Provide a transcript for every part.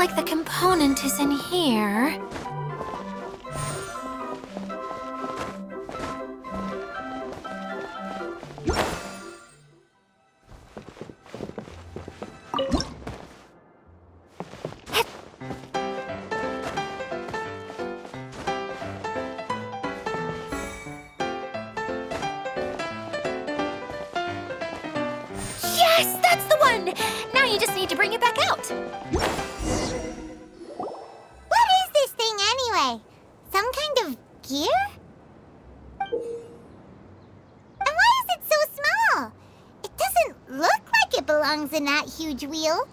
like the component is in here. Yes, that's the one! Now you just need to bring it back out. What is this thing anyway? Some kind of gear? And why is it so small? It doesn't look like it belongs in that huge wheel.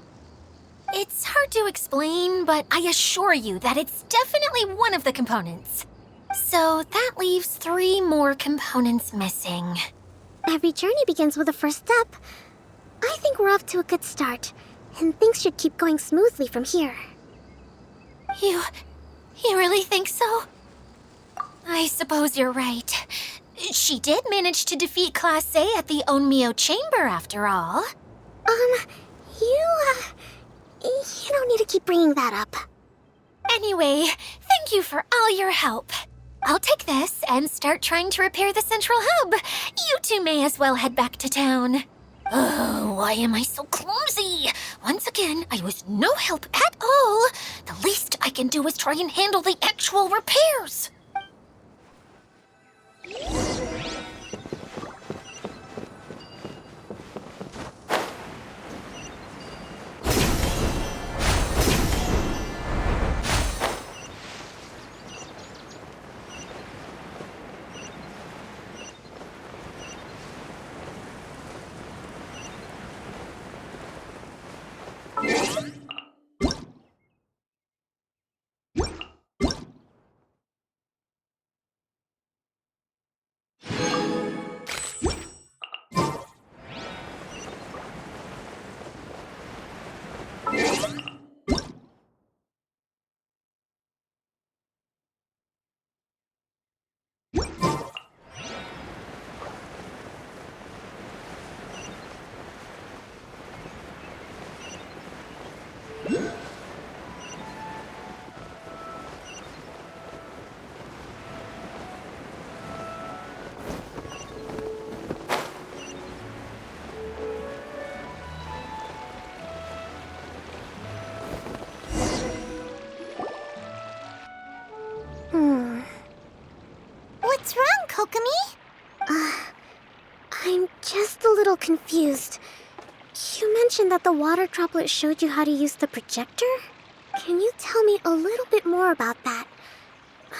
It's hard to explain, but I assure you that it's definitely one of the components. So that leaves 3 more components missing. Every journey begins with a first step. I think we're off to a good start, and things should keep going smoothly from here. You really think so? I suppose you're right. She did manage to defeat Class A at the Onmyo Chamber, after all. You don't need to keep bringing that up. Anyway, thank you for all your help. I'll take this and start trying to repair the central hub. You two may as well head back to town. Oh, why am I so clumsy? Once again, I was no help at all. The least I can do is try and handle the actual repairs. What's wrong, Kokomi? I'm just a little confused. You mentioned that the water droplet showed you how to use the projector? Can you tell me a little bit more about that?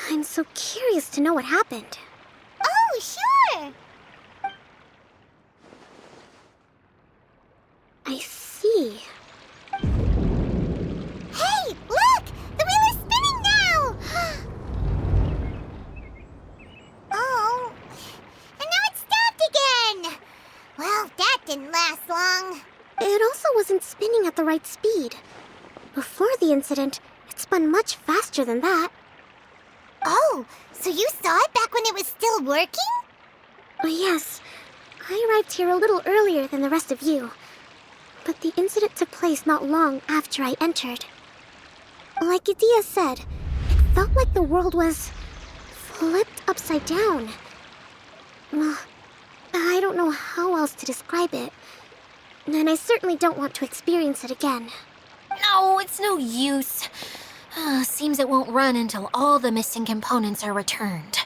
I'm so curious to know what happened. Oh, sure! I see. Hey, look! The wheel is spinning now! Oh, and now it's stopped again! Well, that didn't last long. It also wasn't spinning at the right speed. Before the incident, it spun much faster than that. Oh, so you saw it back when it was still working? Yes, I arrived here a little earlier than the rest of you. But the incident took place not long after I entered. Like Idia said, it felt like the world was flipped upside down. Well, I don't know how else to describe it. And I certainly don't want to experience it again. No, it's no use. Seems it won't run until all the missing components are returned.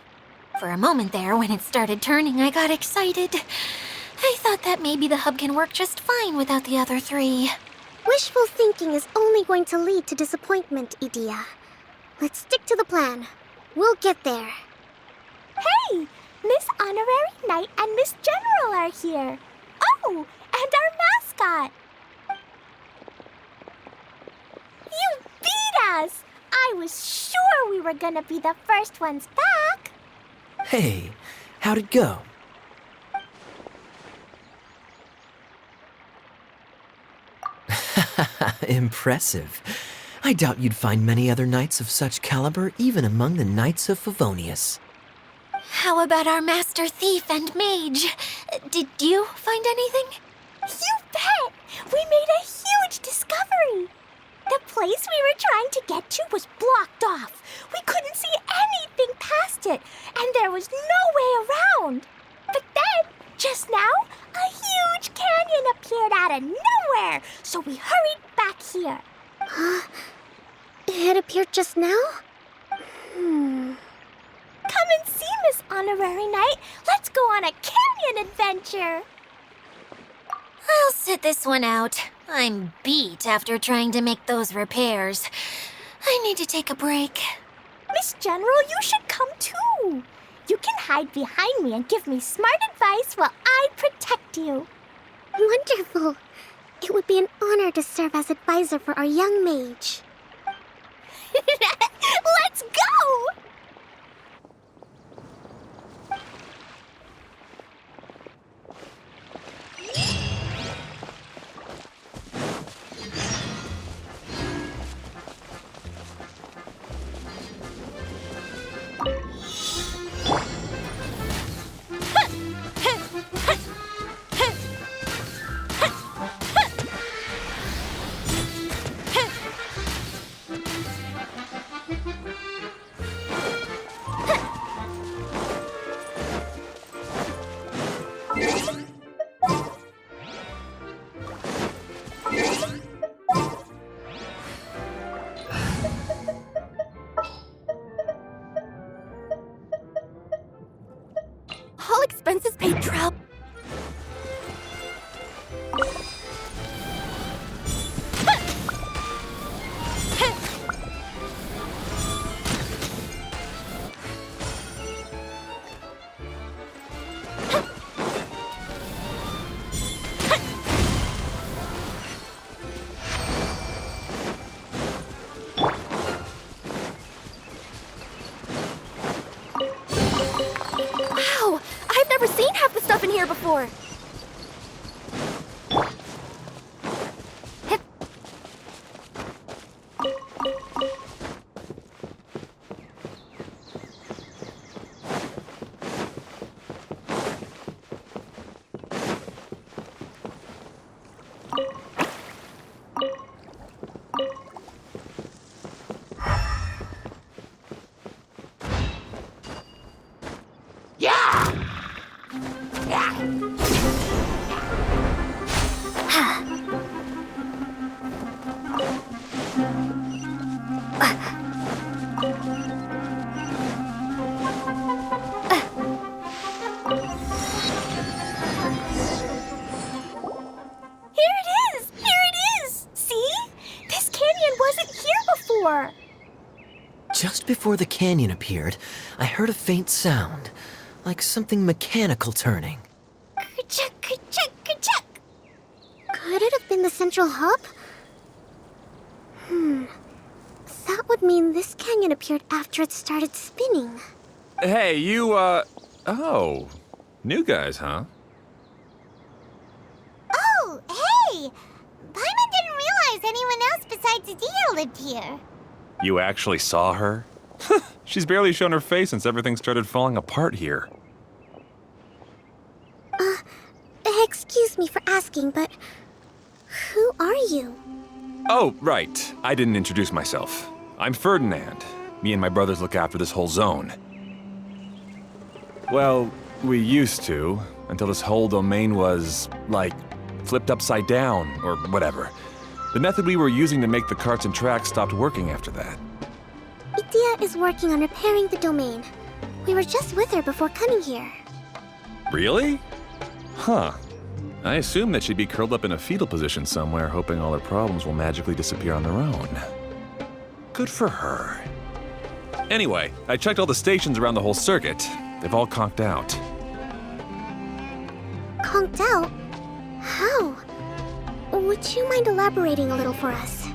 For a moment there, when it started turning, I got excited. I thought that maybe the hub can work just fine without the other 3. Wishful thinking is only going to lead to disappointment, Idia. Let's stick to the plan. We'll get there. Hey! Miss Honorary Knight and Miss General are here. Oh, and our mascot. You beat us! I was sure we were gonna be the first ones back. Hey, how'd it go? Impressive. I doubt you'd find many other knights of such caliber even among the Knights of Favonius. How about our master thief and mage? Did you find anything? You bet! We made a huge discovery. The place we were trying to get to was blocked off. We couldn't see anything past it, and there was no way around. But then, just now, a huge canyon appeared out of nowhere, so we hurried back here. It appeared just now? Come and see, Miss Honorary Knight. Let's go on a canyon adventure. I'll sit this one out. I'm beat after trying to make those repairs. I need to take a break. Miss General, you should come too. You can hide behind me and give me smart advice while I protect you. Wonderful. It would be an honor to serve as advisor for our young mage. Let's go! All expenses paid, Trout. Wow! I've never seen half the stuff in here before. Hip. Just before the canyon appeared, I heard a faint sound, like something mechanical turning. Ka-chuck, ka-chuck, ka-chuck. Could it have been the central hub? That would mean this canyon appeared after it started spinning. Hey, you, oh. New guys, huh? Oh, hey! Paimon didn't realize anyone else besides Adia lived here. You actually saw her? She's barely shown her face since everything started falling apart here. Excuse me for asking, but who are you? Oh, right. I didn't introduce myself. I'm Ferdinand. Me and my brothers look after this whole zone. Well, we used to, until this whole domain was, like, flipped upside down, or whatever. The method we were using to make the carts and tracks stopped working after that. Idia is working on repairing the domain. We were just with her before coming here. Really? Huh. I assume that she'd be curled up in a fetal position somewhere, hoping all her problems will magically disappear on their own. Good for her. Anyway, I checked all the stations around the whole circuit. They've all conked out. Conked out? How? Would you mind elaborating a little for us?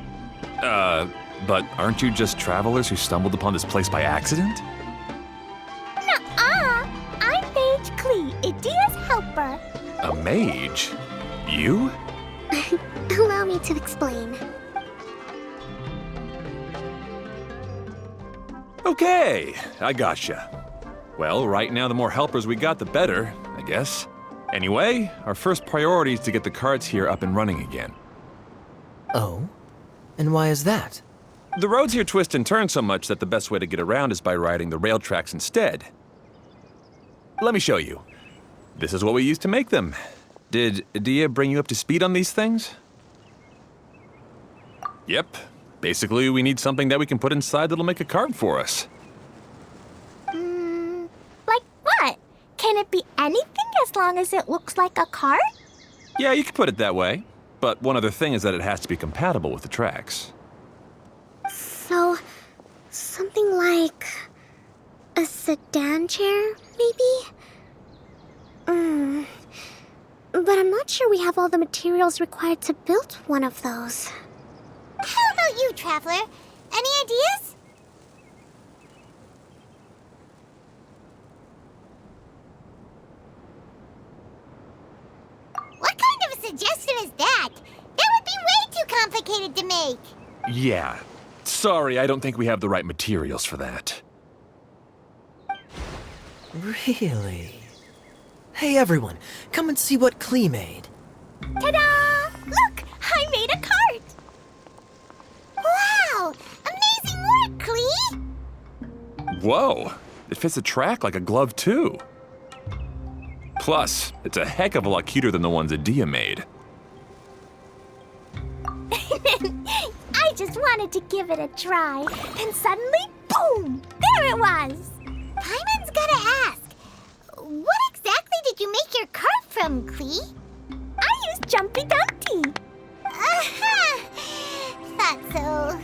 But aren't you just travelers who stumbled upon this place by accident? Nuh-uh! I'm Mage Klee, Idia's helper. A mage? You? Allow me to explain. Okay, I gotcha. Well, right now the more helpers we got, the better, I guess. Anyway, our first priority is to get the carts here up and running again. Oh? And why is that? The roads here twist and turn so much that the best way to get around is by riding the rail tracks instead. Let me show you. This is what we used to make them. Did Dia bring you up to speed on these things? Yep. Basically, we need something that we can put inside that'll make a cart for us. Like what? Can it be anything as long as it looks like a cart? Yeah, you could put it that way. But one other thing is that it has to be compatible with the tracks. So, something like a sedan chair, maybe? But I'm not sure we have all the materials required to build one of those. How about you, Traveler? Any ideas? What kind of a suggestion is that? That would be way too complicated to make. Yeah. Sorry, I don't think we have the right materials for that. Really? Hey everyone, come and see what Klee made. Ta-da! Look, I made a cart. Wow! Amazing work, Klee! Whoa! It fits a track like a glove, too. Plus, it's a heck of a lot cuter than the ones that Dia made. I just wanted to give it a try, and suddenly, boom! There it was! Paimon's gotta ask, what exactly did you make your cart from, Klee? I used Jumpy Dumpty. Aha! Thought so.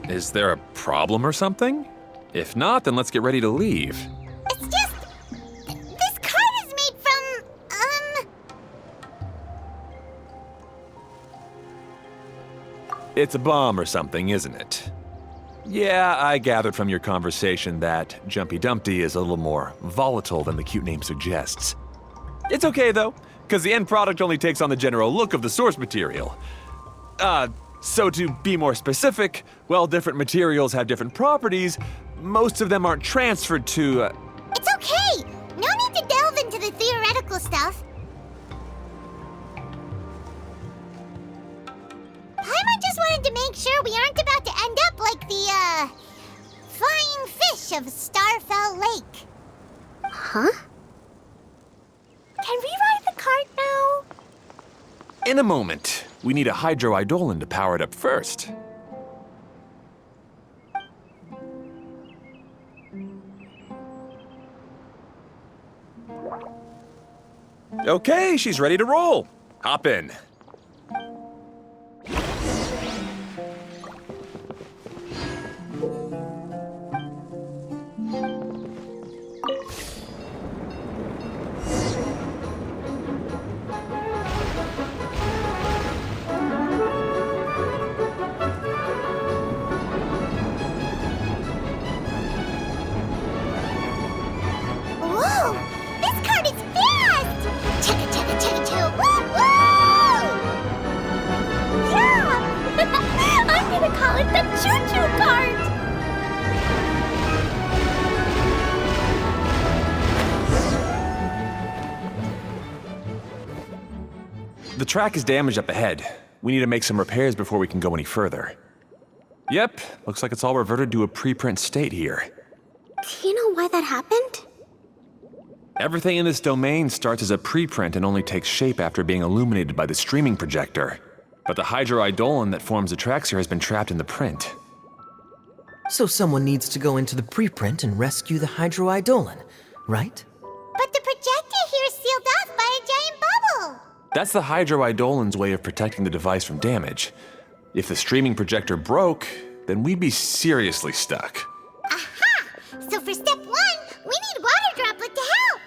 Is there a problem or something? If not, then let's get ready to leave. It's just... this cart is made from, It's a bomb or something, isn't it? Yeah, I gathered from your conversation that Jumpy Dumpty is a little more volatile than the cute name suggests. It's okay, though, because the end product only takes on the general look of the source material. So to be more specific, while different materials have different properties, most of them aren't transferred to, It's okay! No need to delve into the theoretical stuff. Paimon just wanted to make sure we aren't about to end up like the, flying fish of Starfell Lake. Huh? Can we ride the cart now? In a moment. We need a hydroidolin to power it up first. Okay, she's ready to roll. Hop in. Whoa! This cart is fast! Chugga chugga chugga chugga woo woo! Yeah! I'm gonna call it the choo-choo cart! The track is damaged up ahead. We need to make some repairs before we can go any further. Yep, looks like it's all reverted to a preprint state here. Do you know why that happened? Everything in this domain starts as a preprint and only takes shape after being illuminated by the streaming projector. But the hydroidolin that forms the tracks here has been trapped in the print. So someone needs to go into the preprint and rescue the hydroidolin, right? But the projector here is sealed off by a giant bubble! That's the hydroidolin's way of protecting the device from damage. If the streaming projector broke, then we'd be seriously stuck. Aha! So for step 1, we need water droplet to help!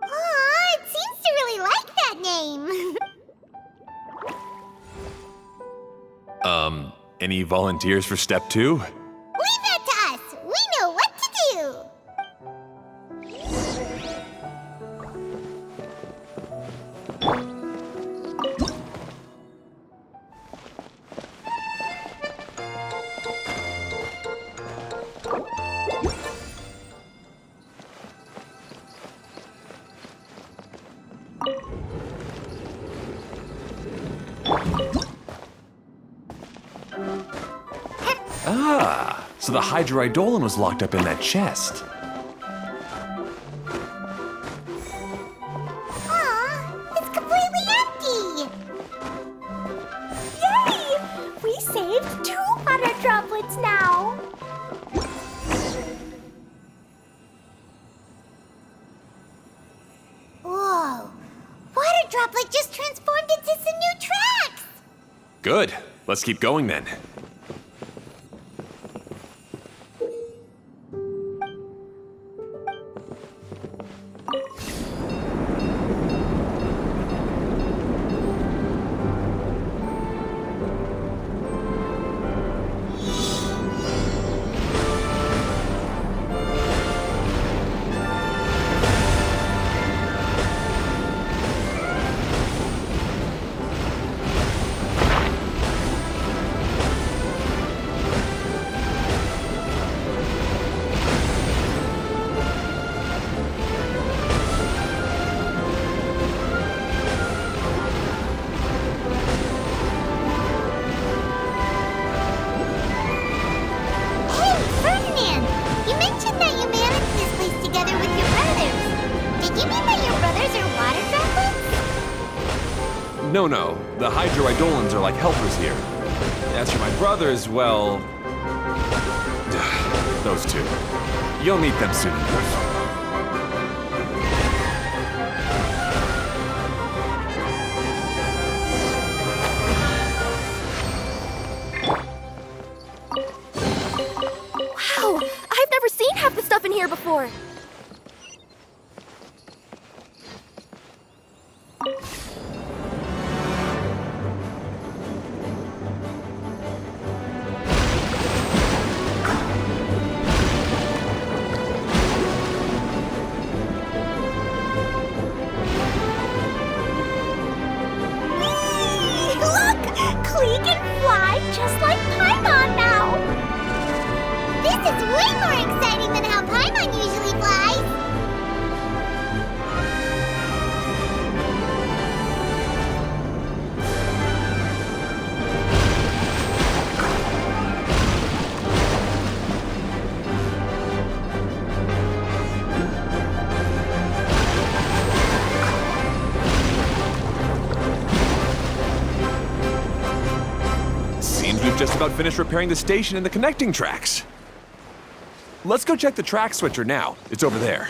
Aw, it seems to really like that name! Any volunteers for step 2? Leave that to us! We know what to do! So the Hydroidolon was locked up in that chest. Aw, it's completely empty! Yay! We saved 2 water droplets now. Whoa, water droplet just transformed into some new tracks! Good. Let's keep going then. Hey, Ferdinand! You mentioned that you managed this place together with your brothers. Did you mean that your brothers are water droplets? No. The Hydroidolons are like helpers here. As for my brothers, well... those two. You'll meet them soon enough. Wow, I've never seen half the stuff in here before. Look! Klee can fly just like Paimon now! This is way more exciting than how Paimon usually flies! Seems we've just about finished repairing the station and the connecting tracks. Let's go check the track switcher now. It's over there.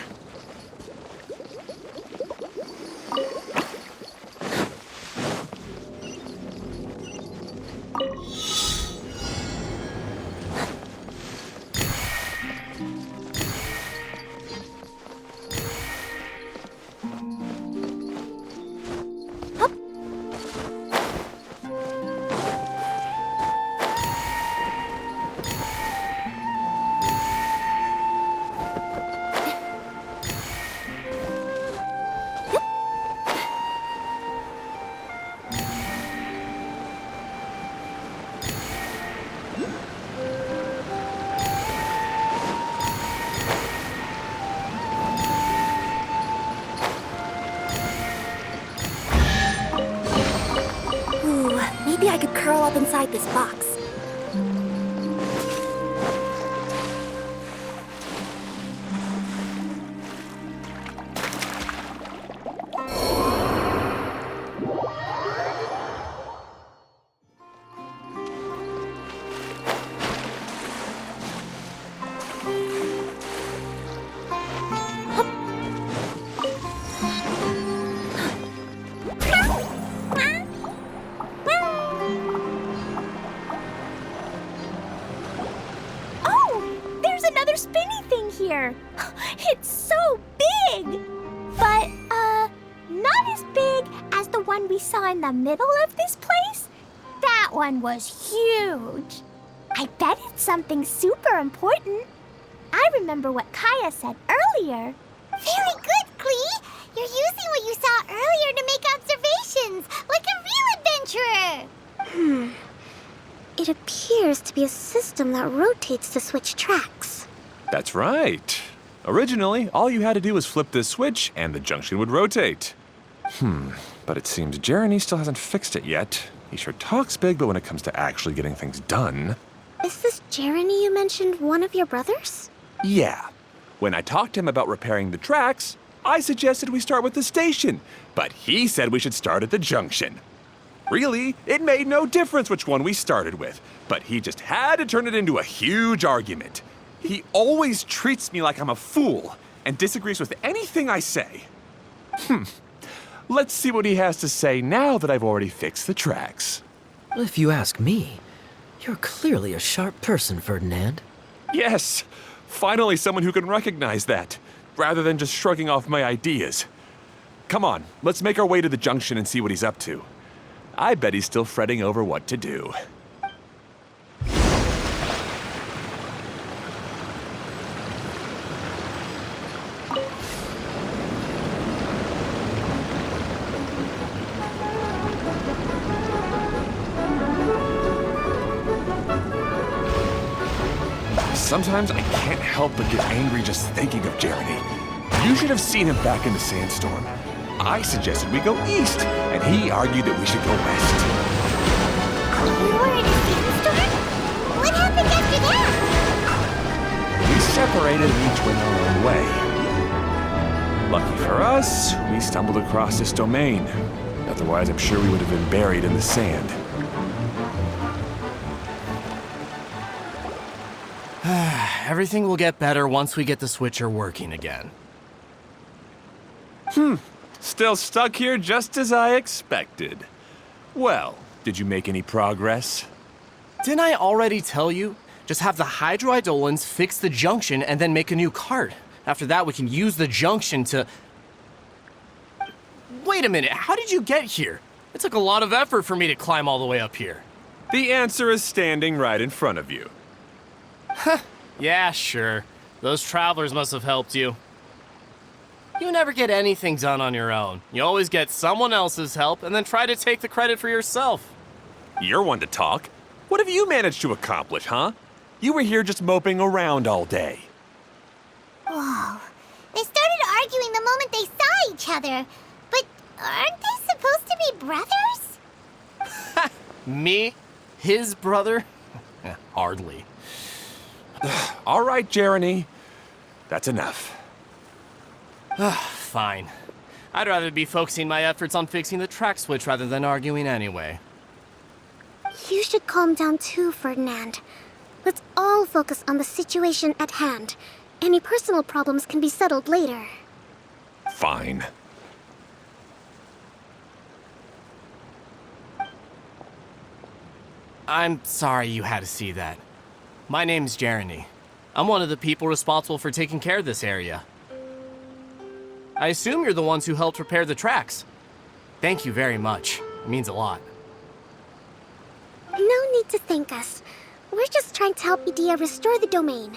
Ooh, maybe I could curl up inside this box. Another spinny thing here. It's so big! But, not as big as the one we saw in the middle of this place. That one was huge. I bet it's something super important. I remember what Kaya said earlier. Very good, Klee! You're using what you saw earlier to make observations, like a real adventurer! It appears to be a system that rotates to switch tracks. That's right. Originally, all you had to do was flip this switch and the junction would rotate. But it seems Jeremy still hasn't fixed it yet. He sure talks big, but when it comes to actually getting things done... Is this Jeremy you mentioned one of your brothers? Yeah. When I talked to him about repairing the tracks, I suggested we start with the station, but he said we should start at the junction. Really, it made no difference which one we started with, but he just had to turn it into a huge argument. He always treats me like I'm a fool and disagrees with anything I say. Let's see what he has to say now that I've already fixed the tracks. If you ask me, you're clearly a sharp person, Ferdinand. Yes, finally someone who can recognize that, rather than just shrugging off my ideas. Come on, let's make our way to the junction and see what he's up to. I bet he's still fretting over what to do. Sometimes I can't help but get angry just thinking of Jeremy. You should have seen him back in the sandstorm. I suggested we go east, and he argued that we should go west. You were in a sandstorm? What happened after that? We separated and each went our own way. Lucky for us, we stumbled across this domain. Otherwise, I'm sure we would have been buried in the sand. Everything will get better once we get the switcher working again. Still stuck here just as I expected. Well, did you make any progress? Didn't I already tell you? Just have the hydroidolins fix the junction and then make a new cart. After that, we can use the junction to... Wait a minute, how did you get here? It took a lot of effort for me to climb all the way up here. The answer is standing right in front of you. Yeah, sure. Those travelers must have helped you. You never get anything done on your own. You always get someone else's help and then try to take the credit for yourself. You're one to talk. What have you managed to accomplish, huh? You were here just moping around all day. Whoa. They started arguing the moment they saw each other. But aren't they supposed to be brothers? Me? His brother? Hardly. All right, Jeremy. That's enough. Fine. I'd rather be focusing my efforts on fixing the track switch rather than arguing anyway. You should calm down too, Ferdinand. Let's all focus on the situation at hand. Any personal problems can be settled later. Fine. I'm sorry you had to see that. My name's Jeremy. I'm one of the people responsible for taking care of this area. I assume you're the ones who helped repair the tracks. Thank you very much. It means a lot. No need to thank us. We're just trying to help Edea restore the domain.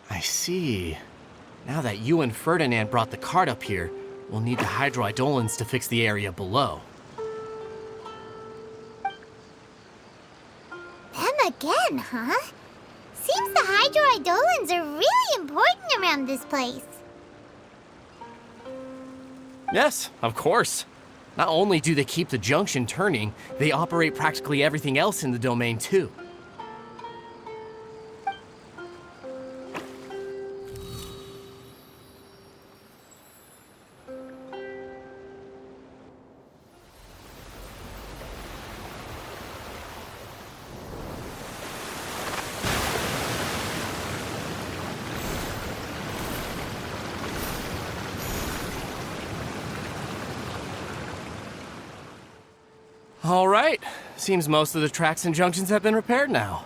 I see. Now that you and Ferdinand brought the cart up here, we'll need the hydroidolins to fix the area below. Them again, huh? Seems the hydroidolins are really important around this place. Yes, of course. Not only do they keep the junction turning, they operate practically everything else in the domain too. All right. Seems most of the tracks and junctions have been repaired now.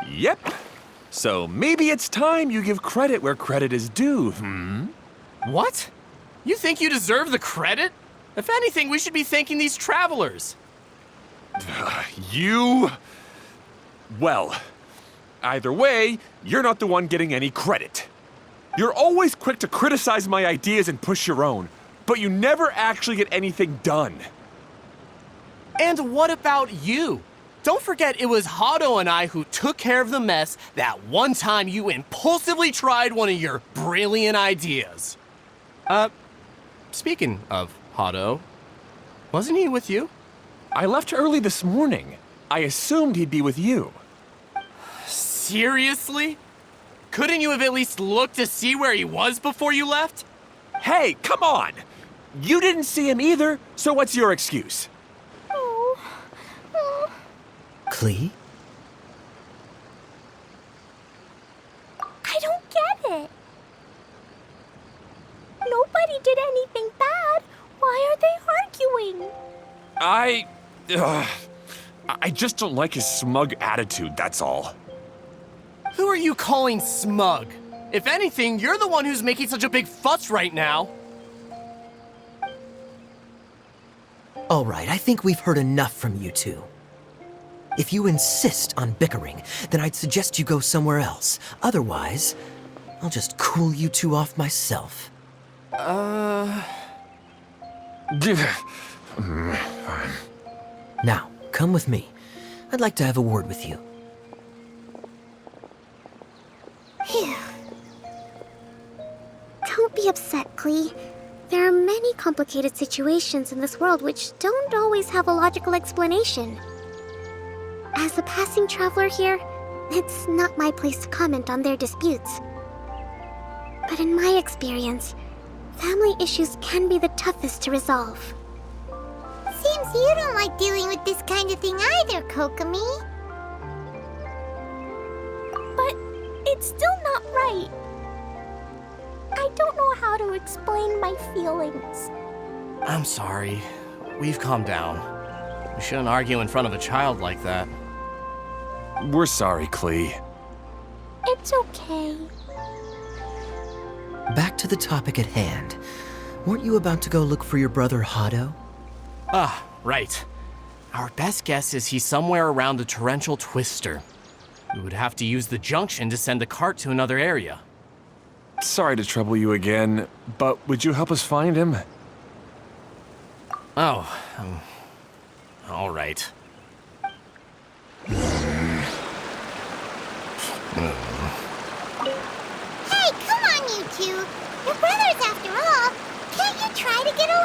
Yep. So maybe it's time you give credit where credit is due, What? You think you deserve the credit? If anything, we should be thanking these travelers. You... Well, either way, you're not the one getting any credit. You're always quick to criticize my ideas and push your own, but you never actually get anything done. And what about you? Don't forget it was Hado and I who took care of the mess that one time you impulsively tried one of your brilliant ideas. Speaking of Hado, Wasn't he with you? I left early this morning. I assumed he'd be with you. Seriously? Couldn't you have at least looked to see where he was before you left? Hey, come on! You didn't see him either, so what's your excuse? Klee? I don't get it. Nobody did anything bad. Why are they arguing? I just don't like his smug attitude, that's all. Who are you calling smug? If anything, you're the one who's making such a big fuss right now. All right, I think we've heard enough from you two. If you insist on bickering, then I'd suggest you go somewhere else. Otherwise, I'll just cool you two off myself. Fine. Now, come with me. I'd like to have a word with you. Phew. Don't be upset, Klee. There are many complicated situations in this world which don't always have a logical explanation. As a passing traveler here, it's not my place to comment on their disputes. But in my experience, family issues can be the toughest to resolve. Seems you don't like dealing with this kind of thing either, Kokomi. But it's still not right. I don't know how to explain my feelings. I'm sorry. We've calmed down. We shouldn't argue in front of a child like that. We're sorry, Klee. It's okay. Back to the topic at hand. Weren't you about to go look for your brother Hado? Ah, right. Our best guess is he's somewhere around the torrential twister. We would have to use the junction to send the cart to another area. Sorry to trouble you again, but would you help us find him? Oh, all right. Hey, come on, you two. You're brothers after all. Can't you try to get along?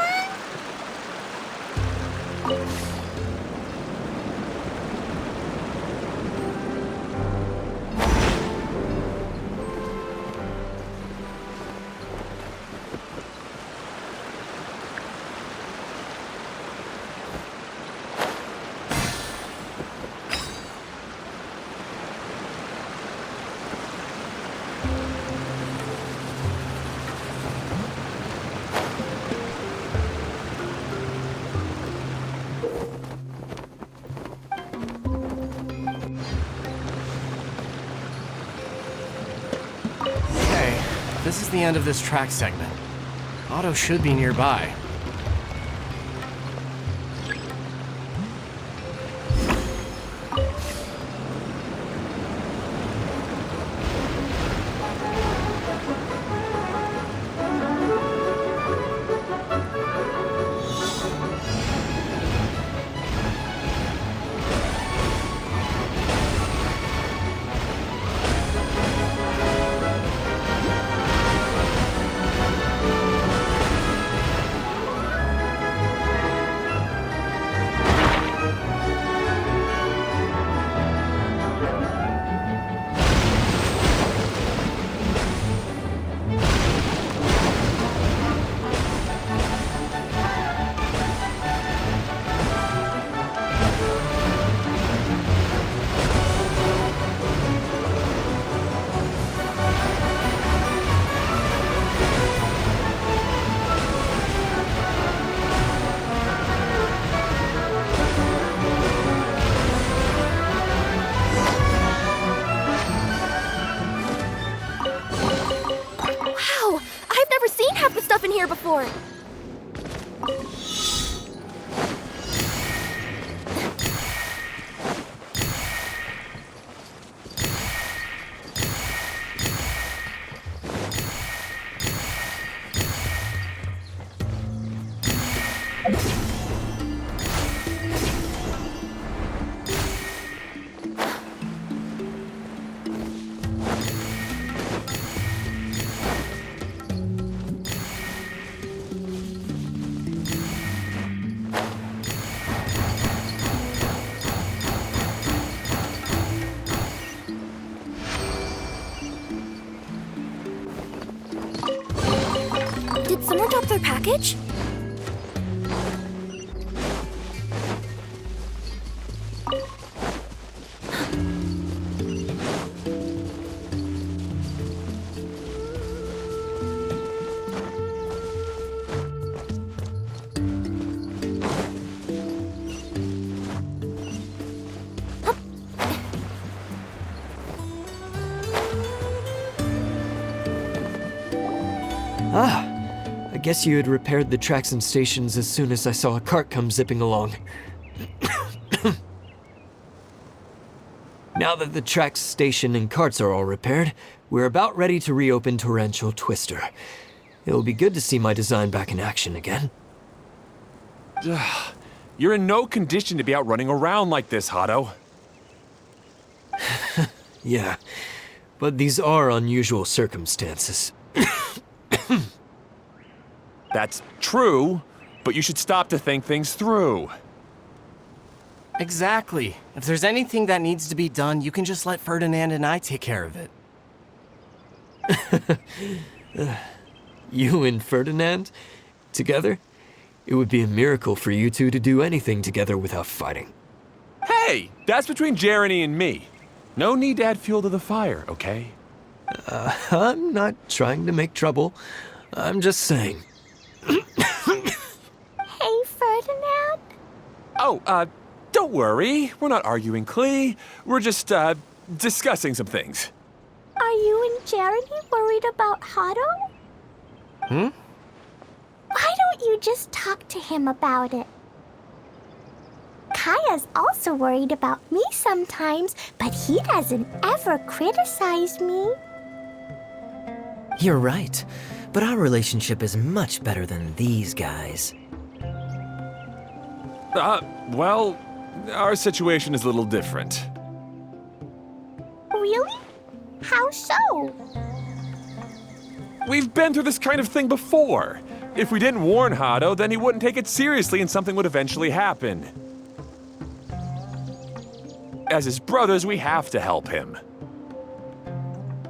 Okay, this is the end of this track segment. Otto should be nearby. Wow! I've never seen half the stuff in here before. Did someone drop their package? I guess you had repaired the tracks and stations as soon as I saw a cart come zipping along. Now that the tracks, station, and carts are all repaired, we're about ready to reopen Torrential Twister. It'll be good to see my design back in action again. You're in no condition to be out running around like this, Hado. Yeah, but these are unusual circumstances. That's true, but you should stop to think things through. Exactly. If there's anything that needs to be done, you can just let Ferdinand and I take care of it. You and Ferdinand? Together? It would be a miracle for you two to do anything together without fighting. Hey, that's between Jeremy and me. No need to add fuel to the fire, okay? I'm not trying to make trouble. I'm just saying. Hey, Ferdinand? Oh, don't worry. We're not arguing, Klee. We're just, discussing some things. Are you and Jeremy worried about Hado? Hmm? Why don't you just talk to him about it? Kaya's also worried about me sometimes, but he doesn't ever criticize me. You're right, but our relationship is much better than these guys. Well, our situation is a little different. Really? How so? We've been through this kind of thing before. If we didn't warn Hado, then he wouldn't take it seriously and something would eventually happen. As his brothers, we have to help him.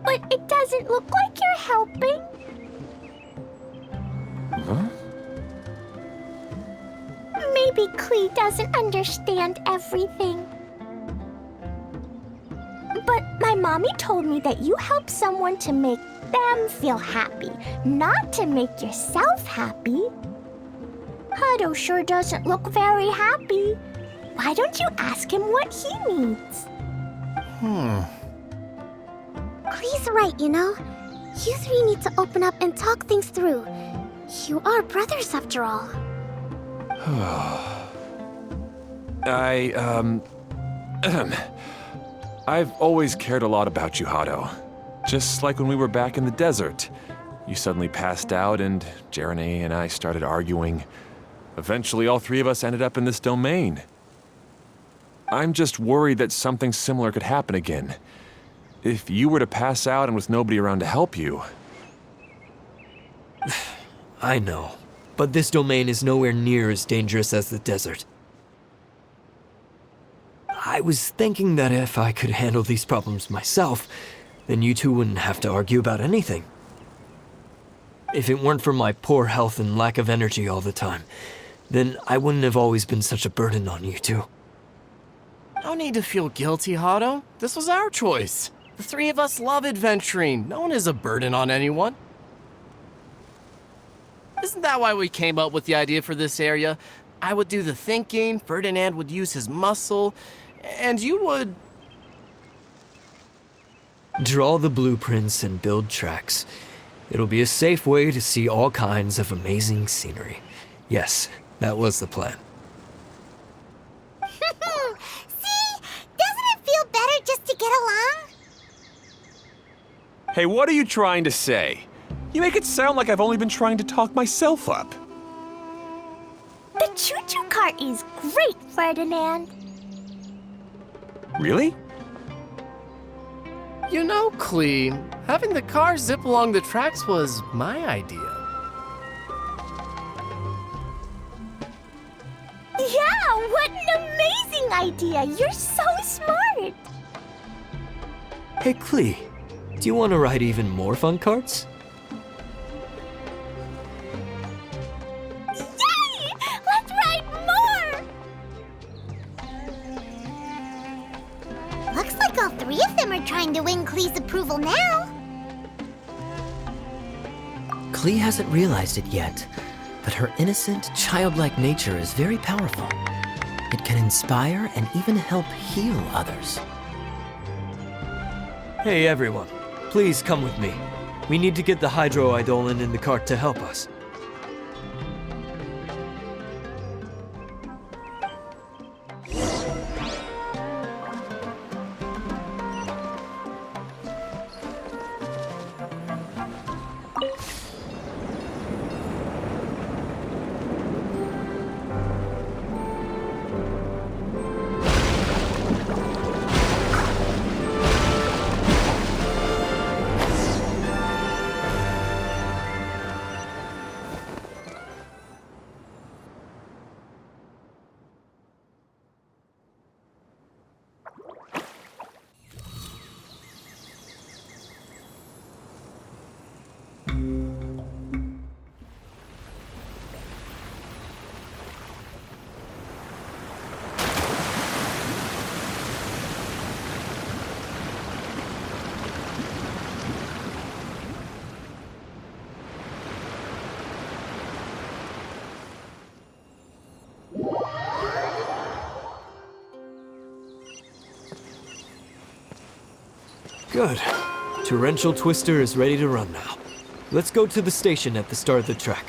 But it doesn't look like you're helping. Huh? Maybe Klee doesn't understand everything. But my mommy told me that you help someone to make them feel happy, not to make yourself happy. Hado sure doesn't look very happy. Why don't you ask him what he needs? Klee's right, you know? You three need to open up and talk things through. You are brothers after all. I've always cared a lot about you, Hado. Just like when we were back in the desert. You suddenly passed out and Jeremy and I started arguing. Eventually, all three of us ended up in this domain. I'm just worried that something similar could happen again. If you were to pass out and with nobody around to help you. I know, but this domain is nowhere near as dangerous as the desert. I was thinking that if I could handle these problems myself, then you two wouldn't have to argue about anything. If it weren't for my poor health and lack of energy all the time, then I wouldn't have always been such a burden on you two. No need to feel guilty, Hado. This was our choice. The three of us love adventuring. No one is a burden on anyone. Isn't that why we came up with the idea for this area? I would do the thinking, Ferdinand would use his muscle, and you would... Draw the blueprints and build tracks. It'll be a safe way to see all kinds of amazing scenery. Yes, that was the plan. See? Doesn't it feel better just to get along? Hey, what are you trying to say? You make it sound like I've only been trying to talk myself up. The choo-choo cart is great, Ferdinand. Really? You know, Klee, having the car zip along the tracks was my idea. Yeah, what an amazing idea! You're so smart! Hey, Klee, do you want to ride even more fun carts? trying to win Klee's approval now. Klee hasn't realized it yet, but her innocent, childlike nature is very powerful. It can inspire and even help heal others. Hey everyone, please come with me. We need to get the Hydro Eidolon in the cart to help us. Good. Torrential Twister is ready to run now. Let's go to the station at the start of the track.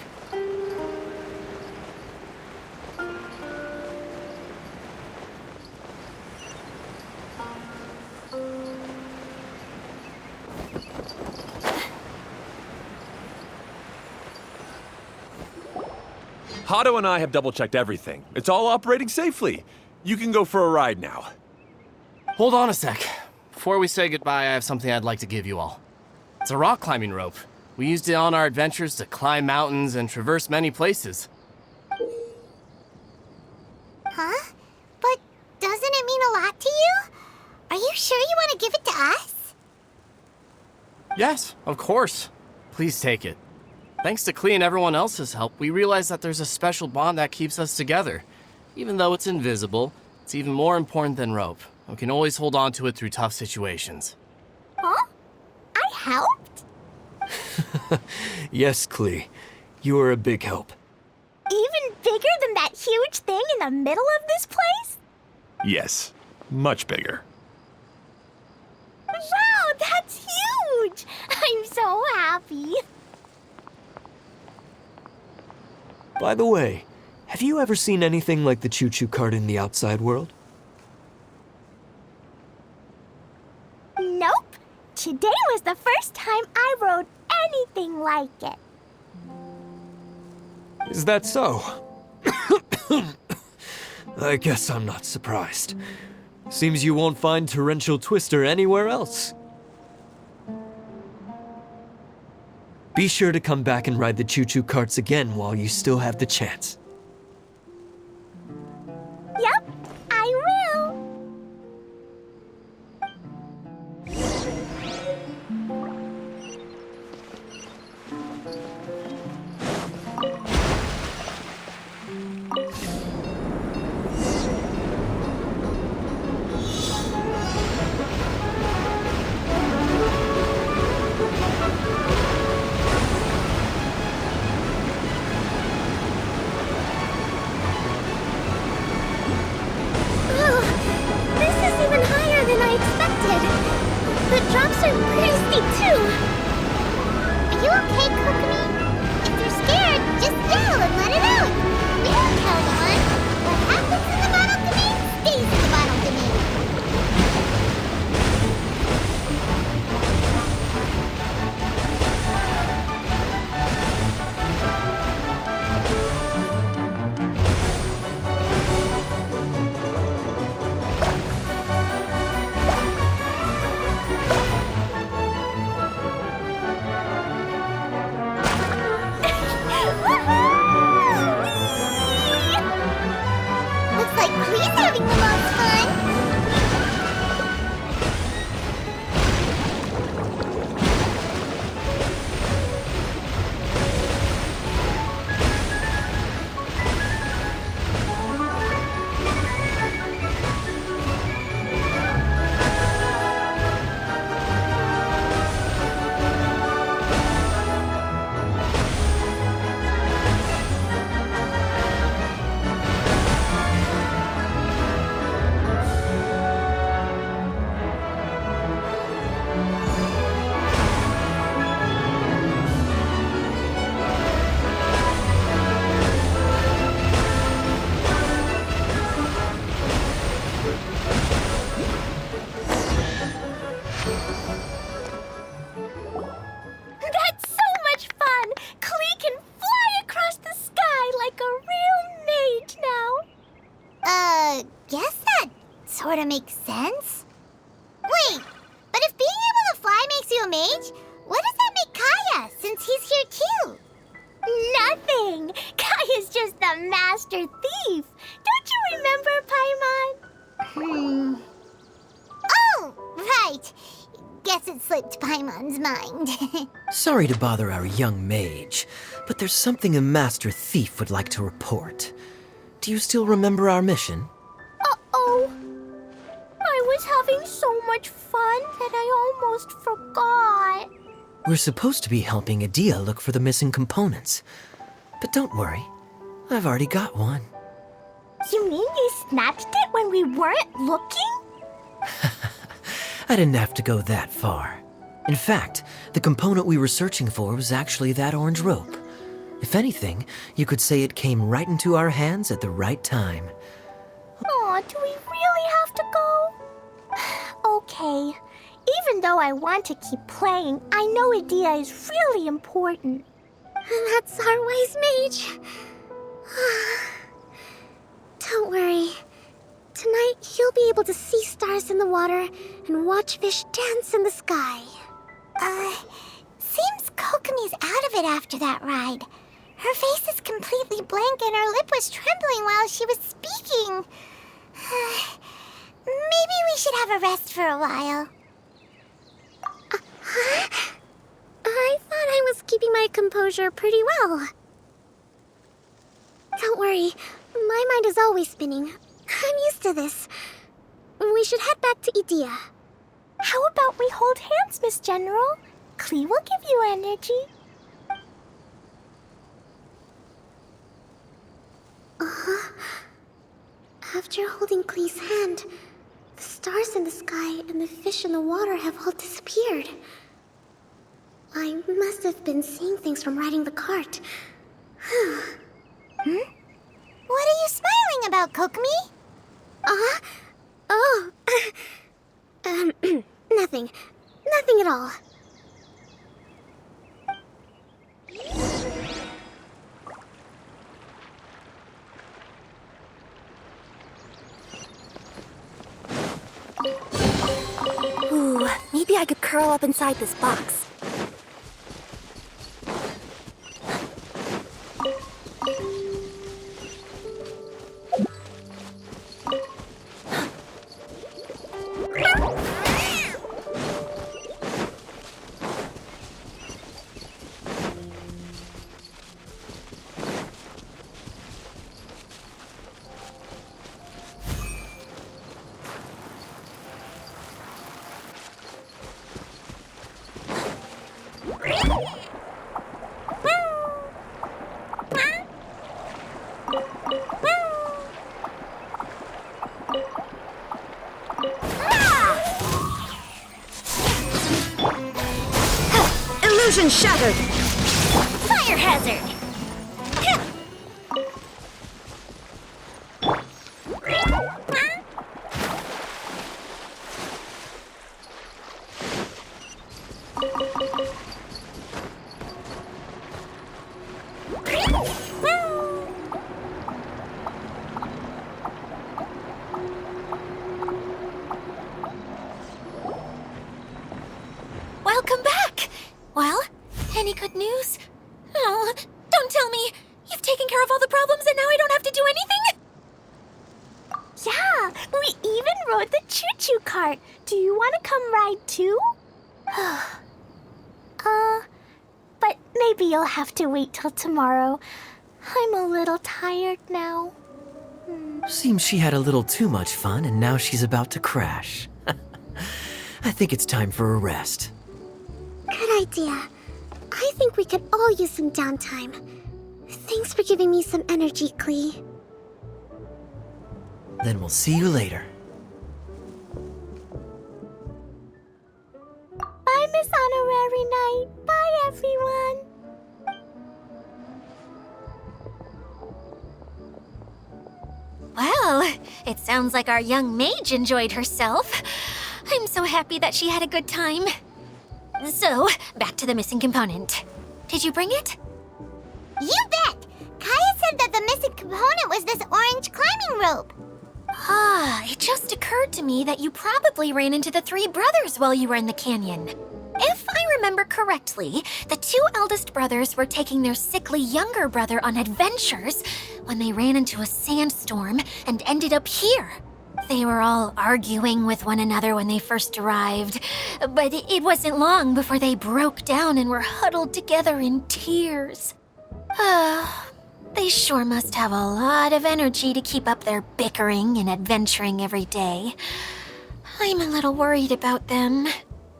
Hato and I have double-checked everything. It's all operating safely. You can go for a ride now. Hold on a sec. Before we say goodbye, I have something I'd like to give you all. It's a rock climbing rope. We used it on our adventures to climb mountains and traverse many places. Huh? But doesn't it mean a lot to you? Are you sure you want to give it to us? Yes, of course. Please take it. Thanks to Klee and everyone else's help, we realized that there's a special bond that keeps us together. Even though it's invisible, it's even more important than rope. We can always hold on to it through tough situations. Huh? I helped? Yes, Klee. You are a big help. Even bigger than that huge thing in the middle of this place? Yes, much bigger. Wow, that's huge! I'm so happy. By the way, have you ever seen anything like the choo-choo cart in the outside world? Nope. Today was the first time I rode anything like it. Is that so? I guess I'm not surprised. Seems you won't find Torrential Twister anywhere else. Be sure to come back and ride the choo-choo carts again while you still have the chance. Yep, I will. Oh, this is even higher than I expected. The drops are pretty steep too. Are you okay, Kokomi? If you're scared, just yell and let it out. We won't tell anyone. What happens in the bottle domain stays in the bottle domain. make sense. Wait, but if being able to fly makes you a mage, what does that make Kaya, since he's here too? Nothing! Kaya's just the master thief! Don't you remember, Paimon? Oh, right. Guess it slipped Paimon's mind. Sorry to bother our young mage, but there's something a master thief would like to report. Do you still remember our mission? Uh-oh. I was having so much fun that I almost forgot. We're supposed to be helping Adia look for the missing components. But don't worry, I've already got one. You mean you snatched it when we weren't looking? I didn't have to go that far. In fact, the component we were searching for was actually that orange rope. If anything, you could say it came right into our hands at the right time. Aw, do we really have to go? Okay. Even though I want to keep playing, I know Adia is really important. That's our wise mage. Don't worry. Tonight, you'll be able to see stars in the water and watch fish dance in the sky. Seems Kokomi's out of it after that ride. Her face is completely blank and her lip was trembling while she was speaking. Maybe we should have a rest for a while. I thought I was keeping my composure pretty well. Don't worry, my mind is always spinning. I'm used to this. We should head back to Idia. How about we hold hands, Miss General? Klee will give you energy. After holding Klee's hand, the stars in the sky and the fish in the water have all disappeared. I must have been seeing things from riding the cart. What are you smiling about, Kokomi? Oh. Nothing. Nothing at all. Ooh, maybe I could curl up inside this box. Illusion shattered! Fire hazard! Welcome back! Well, any good news? Oh, don't tell me! You've taken care of all the problems and now I don't have to do anything? Yeah, we even rode the choo-choo cart. Do you want to come ride too? But maybe you'll have to wait till tomorrow. I'm a little tired now. Seems she had a little too much fun and now she's about to crash. I think it's time for a rest. Good idea. I think we could all use some downtime. Thanks for giving me some energy, Klee. Then we'll see you later. Bye, Miss Honorary Knight. Bye, everyone. Well, it sounds like our young mage enjoyed herself. I'm so happy that she had a good time. So, back to the missing component. Did you bring it? You bet! Kaya said that the missing component was this orange climbing rope. It just occurred to me that you probably ran into the three brothers while you were in the canyon. If I remember correctly, the two eldest brothers were taking their sickly younger brother on adventures when they ran into a sandstorm and ended up here. They were all arguing with one another when they first arrived, but it wasn't long before they broke down and were huddled together in tears. They sure must have a lot of energy to keep up their bickering and adventuring every day. I'm a little worried about them,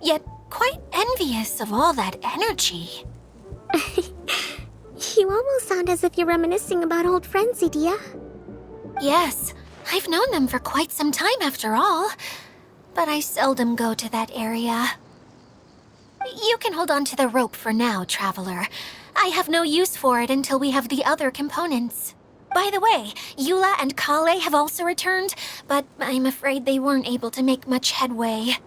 yet quite envious of all that energy. You almost sound as if you're reminiscing about old friends, Edea. Yes, I've known them for quite some time after all, but I seldom go to that area. You can hold on to the rope for now, Traveler. I have no use for it until we have the other components. By the way, Eula and Kale have also returned, but I'm afraid they weren't able to make much headway.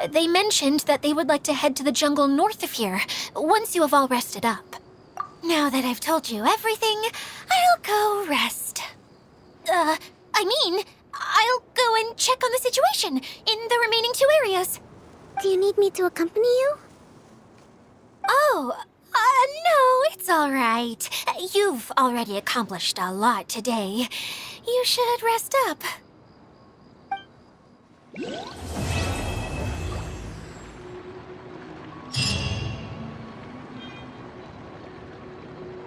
They mentioned that they would like to head to the jungle north of here, once you have all rested up. Now that I've told you everything, I'll go rest. I'll go and check on the situation in the remaining two areas. Do you need me to accompany you? Oh, no, it's all right. You've already accomplished a lot today. You should rest up.